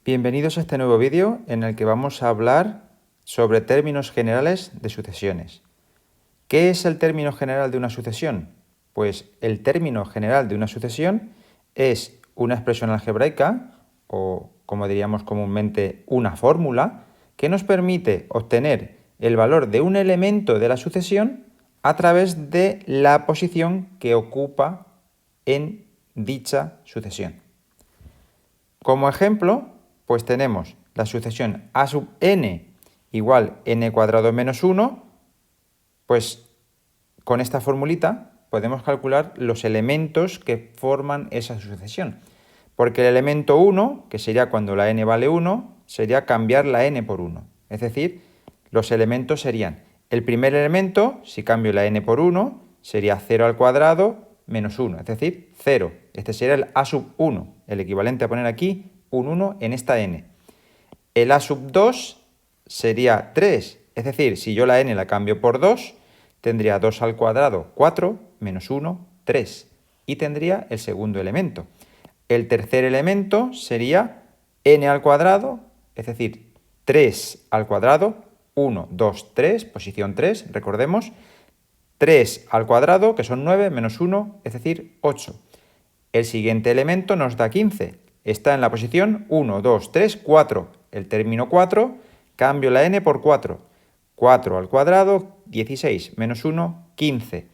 Bienvenidos a este nuevo vídeo en el que vamos a hablar sobre términos generales de sucesiones. ¿Qué es el término general de una sucesión? Pues el término general de una sucesión es una expresión algebraica, o como diríamos comúnmente, una fórmula, que nos permite obtener el valor de un elemento de la sucesión a través de la posición que ocupa en dicha sucesión. Como ejemplo, pues tenemos la sucesión a sub n igual n cuadrado menos 1, pues con esta formulita podemos calcular los elementos que forman esa sucesión. Porque el elemento 1, que sería cuando la n vale 1, sería cambiar la n por 1. Es decir, los elementos serían, el primer elemento, si cambio la n por 1, sería 0 al cuadrado menos 1, es decir, 0. Este sería el a sub 1, el equivalente a poner aquí un 1 en esta n. El a sub 2 sería 3, es decir, si yo la n la cambio por 2, tendría 2 al cuadrado, 4, menos 1, 3. Y tendría el segundo elemento. El tercer elemento sería n al cuadrado, es decir, 3 al cuadrado, 1, 2, 3, posición 3, recordemos. 3 al cuadrado, que son 9, menos 1, es decir, 8. El siguiente elemento nos da 15. Está en la posición 1, 2, 3, 4. El término 4, cambio la n por 4. 4 al cuadrado, 16, menos 1, 15.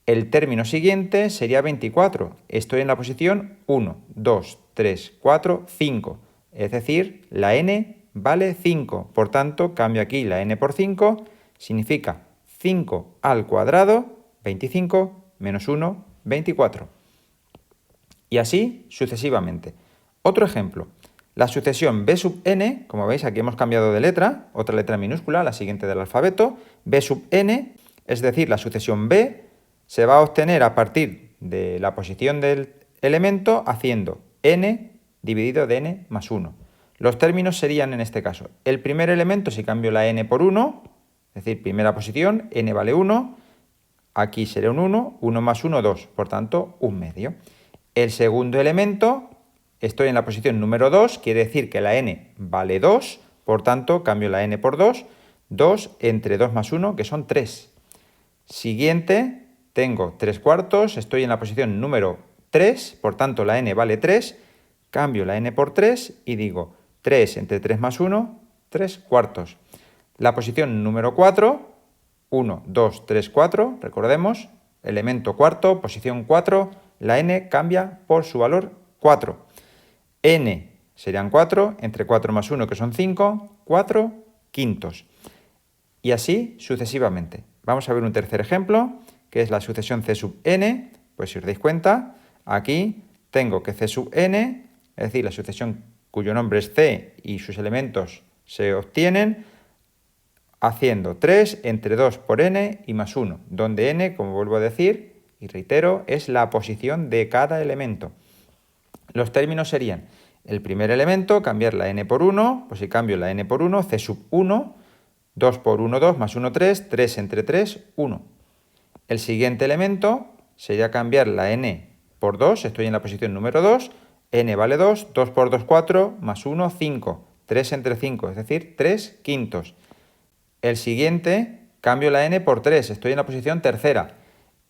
El término siguiente sería 24. Estoy en la posición 1, 2, 3, 4, 5. Es decir, la n vale 5. Por tanto, cambio aquí la n por 5. Significa 5 al cuadrado, 25, menos 1, 24. Y así sucesivamente. Otro ejemplo. La sucesión b sub n, como veis aquí hemos cambiado de letra, otra letra minúscula, la siguiente del alfabeto, b sub n, es decir, la sucesión b, se va a obtener a partir de la posición del elemento haciendo n dividido de n más 1. Los términos serían en este caso, el primer elemento si cambio la n por 1, es decir, primera posición, n vale 1, aquí sería un 1, 1 más 1, 2, por tanto, 1 medio. El segundo elemento, estoy en la posición número 2, quiere decir que la n vale 2, por tanto, cambio la n por 2, 2 entre 2 más 1, que son 3. Siguiente, tengo 3 cuartos, estoy en la posición número 3, por tanto, la n vale 3, cambio la n por 3 y digo 3 entre 3 más 1, 3 cuartos. La posición número 4, 1, 2, 3, 4, recordemos, elemento cuarto, posición 4, la n cambia por su valor 4. N serían 4, entre 4 más 1, que son 5, 4 quintos. Y así sucesivamente. Vamos a ver un tercer ejemplo, que es la sucesión c sub n. Pues si os dais cuenta, aquí tengo que c sub n, es decir, la sucesión cuyo nombre es c y sus elementos se obtienen haciendo 3 entre 2 por n y más 1, donde n, como vuelvo a decir y reitero, es la posición de cada elemento. Los términos serían el primer elemento, cambiar la n por 1, pues si cambio la n por 1, c sub 1, 2 por 1, 2, más 1, 3, 3 entre 3, 1. El siguiente elemento sería cambiar la n por 2, estoy en la posición número 2, n vale 2, 2 por 2, 4, más 1, 5, 3 entre 5, es decir, 3 quintos. El siguiente, cambio la n por 3, estoy en la posición tercera,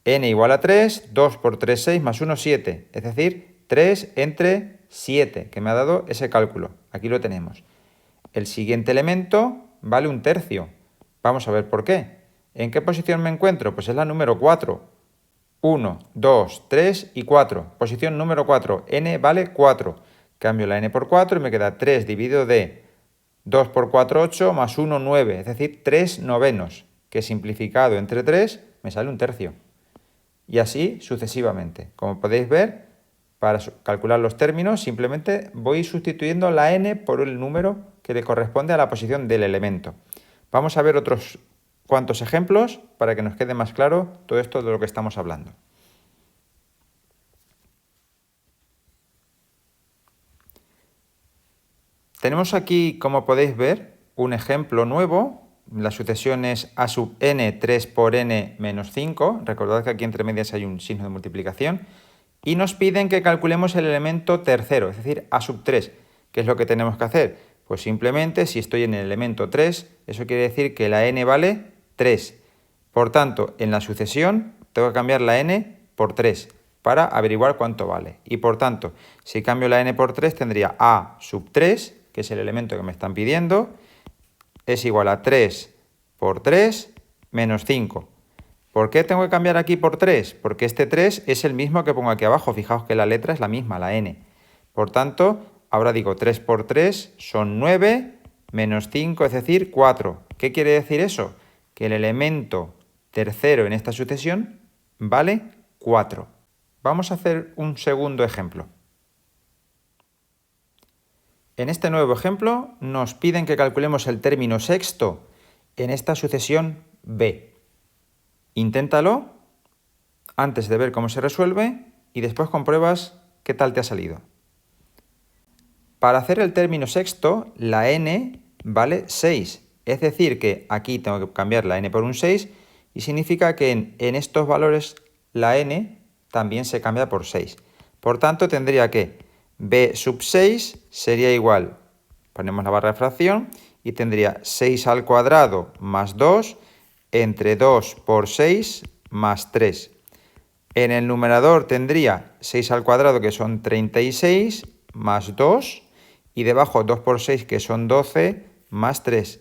n igual a 3, 2 por 3, 6, más 1, 7, es decir, 3 entre 7, que me ha dado ese cálculo. Aquí lo tenemos. El siguiente elemento vale un tercio. Vamos a ver por qué. ¿En qué posición me encuentro? Pues es la número 4. 1, 2, 3 y 4. Posición número 4. N vale 4. Cambio la n por 4 y me queda 3 dividido de 2 por 4, 8, más 1, 9. Es decir, 3 novenos, que simplificado entre 3 me sale un tercio. Y así sucesivamente. Como podéis ver, para calcular los términos simplemente voy sustituyendo la n por el número que le corresponde a la posición del elemento. Vamos a ver otros cuantos ejemplos para que nos quede más claro todo esto de lo que estamos hablando. Tenemos aquí, como podéis ver, un ejemplo nuevo. La sucesión es a sub n, 3 por n menos 5. Recordad que aquí entre medias hay un signo de multiplicación. Y nos piden que calculemos el elemento tercero, es decir, a sub 3, ¿Qué es lo que tenemos que hacer? Pues simplemente, si estoy en el elemento 3, eso quiere decir que la n vale 3. Por tanto, en la sucesión tengo que cambiar la n por 3 para averiguar cuánto vale. Y por tanto, si cambio la n por 3, tendría a sub 3, que es el elemento que me están pidiendo, es igual a 3 por 3 menos 5. ¿Por qué tengo que cambiar aquí por 3? Porque este 3 es el mismo que pongo aquí abajo. Fijaos que la letra es la misma, la n. Por tanto, ahora digo 3 por 3 son 9, menos 5, es decir, 4. ¿Qué quiere decir eso? Que el elemento tercero en esta sucesión vale 4. Vamos a hacer un segundo ejemplo. En este nuevo ejemplo nos piden que calculemos el término sexto en esta sucesión b. Inténtalo antes de ver cómo se resuelve y después compruebas qué tal te ha salido. Para hacer el término sexto, la n vale 6. Es decir, que aquí tengo que cambiar la n por un 6 y significa que en estos valores la n también se cambia por 6. Por tanto, tendría que b sub 6 sería igual, ponemos la barra de fracción, y tendría 6 al cuadrado más 2 entre 2 por 6 más 3. En el numerador tendría 6 al cuadrado, que son 36, más 2, y debajo 2 por 6, que son 12, más 3.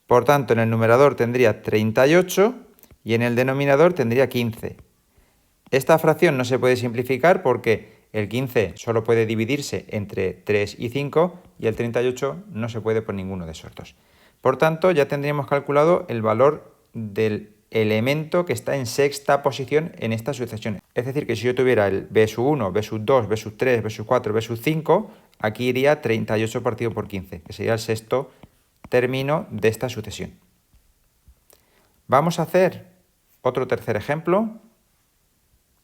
Por tanto, en el numerador tendría 38 y en el denominador tendría 15. Esta fracción no se puede simplificar porque el 15 solo puede dividirse entre 3 y 5 y el 38 no se puede por ninguno de esos dos. Por tanto, ya tendríamos calculado el valor del elemento que está en sexta posición en esta sucesión. Es decir, que si yo tuviera el b sub 1, b sub 2, b sub 3, b sub 4, b sub 5, aquí iría 38 partido por 15, que sería el sexto término de esta sucesión. Vamos a hacer otro tercer ejemplo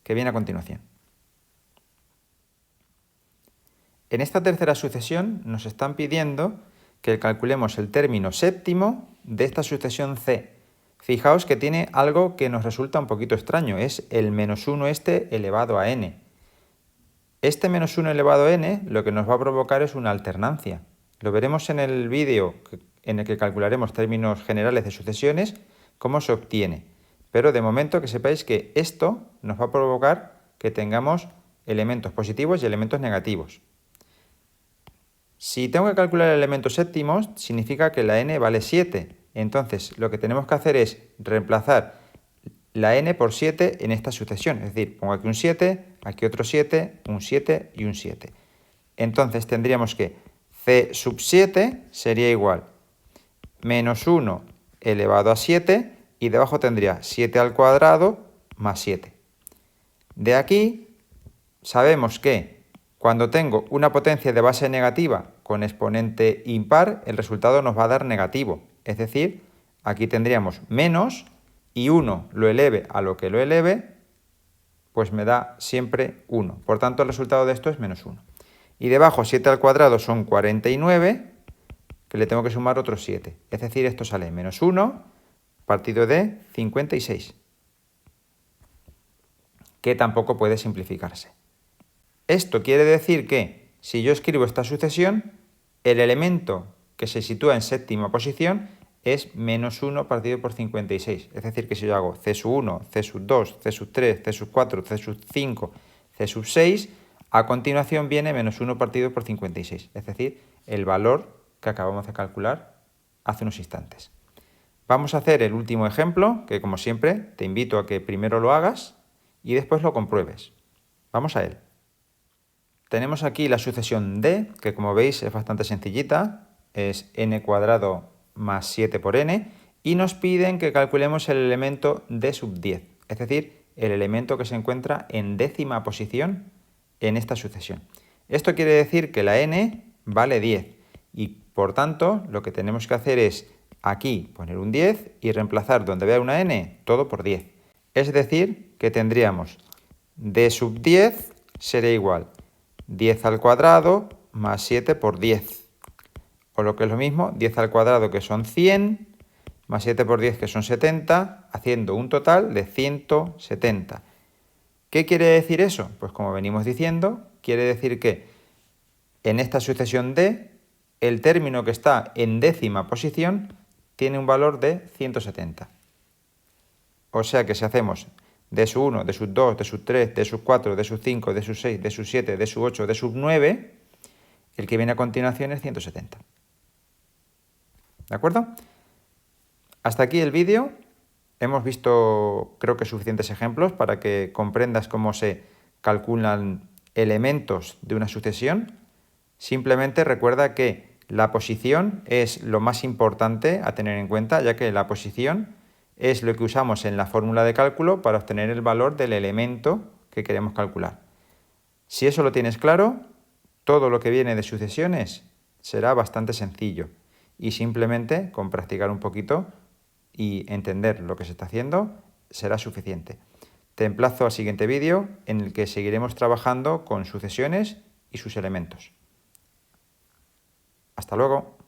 que viene a continuación. En esta tercera sucesión nos están pidiendo que calculemos el término séptimo de esta sucesión C. Fijaos que tiene algo que nos resulta un poquito extraño, es el menos 1 este elevado a n. Este menos 1 elevado a n lo que nos va a provocar es una alternancia. Lo veremos en el vídeo en el que calcularemos términos generales de sucesiones, cómo se obtiene. Pero de momento que sepáis que esto nos va a provocar que tengamos elementos positivos y elementos negativos. Si tengo que calcular elementos séptimos, significa que la n vale 7. Entonces, lo que tenemos que hacer es reemplazar la n por 7 en esta sucesión. Es decir, pongo aquí un 7, aquí otro 7, un 7 y un 7. Entonces, tendríamos que c sub 7 sería igual menos 1 elevado a 7 y debajo tendría 7 al cuadrado más 7. De aquí sabemos que cuando tengo una potencia de base negativa con exponente impar, el resultado nos va a dar negativo. Es decir, aquí tendríamos menos y 1 lo eleve a lo que lo eleve, pues me da siempre 1. Por tanto, el resultado de esto es menos 1. Y debajo 7 al cuadrado son 49, que le tengo que sumar otros 7. Es decir, esto sale menos 1 partido de 56, que tampoco puede simplificarse. Esto quiere decir que, si yo escribo esta sucesión, el elemento que se sitúa en séptima posición es menos 1 partido por 56. Es decir, que si yo hago c sub 1, c sub 2, c sub 3, c sub 4, c sub 5, c sub 6, a continuación viene menos 1 partido por 56. Es decir, el valor que acabamos de calcular hace unos instantes. Vamos a hacer el último ejemplo, que como siempre te invito a que primero lo hagas y después lo compruebes. Vamos a él. Tenemos aquí la sucesión D, que como veis es bastante sencillita, es n cuadrado más 7 por n, y nos piden que calculemos el elemento d sub 10, es decir, el elemento que se encuentra en décima posición en esta sucesión. Esto quiere decir que la n vale 10, y por tanto lo que tenemos que hacer es aquí poner un 10 y reemplazar donde vea una n todo por 10. Es decir, que tendríamos d sub 10 sería igual 10 al cuadrado más 7 por 10. O lo que es lo mismo, 10 al cuadrado que son 100, más 7 por 10 que son 70, haciendo un total de 170. ¿Qué quiere decir eso? Pues como venimos diciendo, quiere decir que en esta sucesión D el término que está en décima posición tiene un valor de 170. O sea que si hacemos d sub 1, d sub 2, d sub 3, d sub 4, d sub 5, d sub 6, d sub 7, d sub 8, d sub 9, el que viene a continuación es 170. ¿De acuerdo? Hasta aquí el vídeo. Hemos visto, creo que suficientes ejemplos para que comprendas cómo se calculan elementos de una sucesión. Simplemente recuerda que la posición es lo más importante a tener en cuenta, ya que la posición es lo que usamos en la fórmula de cálculo para obtener el valor del elemento que queremos calcular. Si eso lo tienes claro, todo lo que viene de sucesiones será bastante sencillo y simplemente con practicar un poquito y entender lo que se está haciendo será suficiente. Te emplazo al siguiente vídeo en el que seguiremos trabajando con sucesiones y sus elementos. Hasta luego.